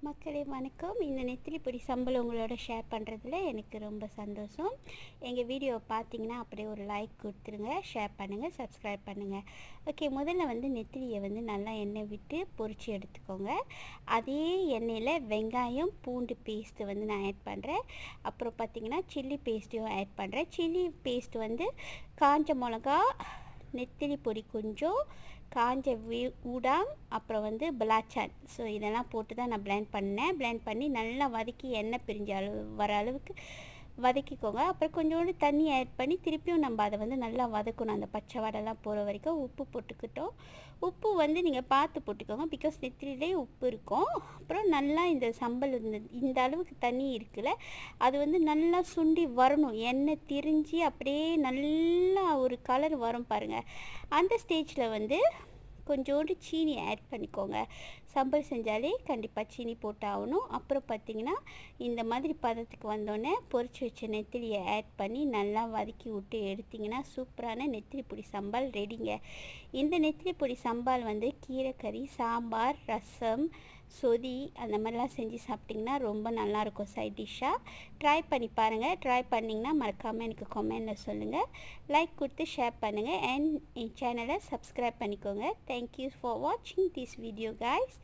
மக்களே வணக்கம். இந்த நெத்திலி பொடி சம்பளம் உங்களோட ஷேர் பண்ணுறதுல எனக்கு ரொம்ப சந்தோஷம். எங்கள் வீடியோவை பார்த்தீங்கன்னா அப்படியே ஒரு லைக் கொடுத்துருங்க, ஷேர் பண்ணுங்கள், சப்ஸ்கிரைப் பண்ணுங்கள். ஓகே, முதல்ல நெத்திலியை நல்லா எண்ணெய் விட்டு பொரித்து எடுத்துக்கோங்க. அதே எண்ணெயில் வெங்காயம் பூண்டு பேஸ்ட்டு நான் ஆட் பண்ணுறேன். அப்புறம் பார்த்திங்கன்னா சில்லி பேஸ்ட்டையும் ஆட் பண்ணுறேன். சில்லி பேஸ்ட் காஞ்ச மிளகா, நெத்திலி பொடி கொஞ்சம், காஞ்ச ஊடாம், அப்புறம் பலாச்சான். ஸோ இதெல்லாம் போட்டு தான் நான் பிளெண்ட் பண்ணி நல்லா வதக்கி எண்ணெய் பிரிஞ்ச வர அளவுக்கு வதக்கிக்கோங்க. அப்புறம் கொஞ்சோண்டு தண்ணி ஆட் பண்ணி திருப்பியும் நம்ம அதை நல்லா வதக்கணும். அந்த பச்சை வடைலாம் போகிற வரைக்கும் உப்பு போட்டுக்கிட்டோம். உப்பு நீங்கள் பார்த்து போட்டுக்கோங்க, பிகாஸ் நெத்திலே உப்பு இருக்கும். அப்புறம் நல்லா இந்த சம்பல் இந்த அளவுக்கு தண்ணி இருக்குல்ல, அது நல்லா சுண்டி வரணும். எண்ணெய் திரிஞ்சு அப்படியே நல்லா ஒரு கலர் வரும் பாருங்கள். அந்த ஸ்டேஜில் கொஞ்சோண்டு சீனி ஆட் பண்ணிக்கோங்க. சம்பல் செஞ்சாலே கண்டிப்பாக சீனி போட்டாகணும். அப்புறம் பார்த்திங்கன்னா இந்த மாதிரி பதத்துக்கு வந்தோடனே பொரிச்சு வச்ச நெத்திலியை ஆட் பண்ணி நல்லா வதக்கி விட்டு எடுத்திங்கன்னா சூப்பரான நெத்திலி பொடி சம்பால் ரெடிங்க. இந்த நெத்திலி பொடி சம்பால் கீரைக்கறி, சாம்பார், ரசம், சொதி அந்த மாதிரிலாம் செஞ்சு சாப்பிட்டிங்கன்னா ரொம்ப நல்லாயிருக்கும் சைட் டிஷ்ஷாக. ட்ரை பண்ணி பாருங்கள். ட்ரை பண்ணிங்கன்னா மறக்காமல் எனக்கு கமெண்டில் சொல்லுங்கள். லைக் கொடுத்து ஷேர் பண்ணுங்கள் அண்ட் என் சேனலை சப்ஸ்கிரைப் பண்ணிக்கோங்க. தேங்க்யூ ஃபார் வாட்சிங் திஸ் வீடியோ guys.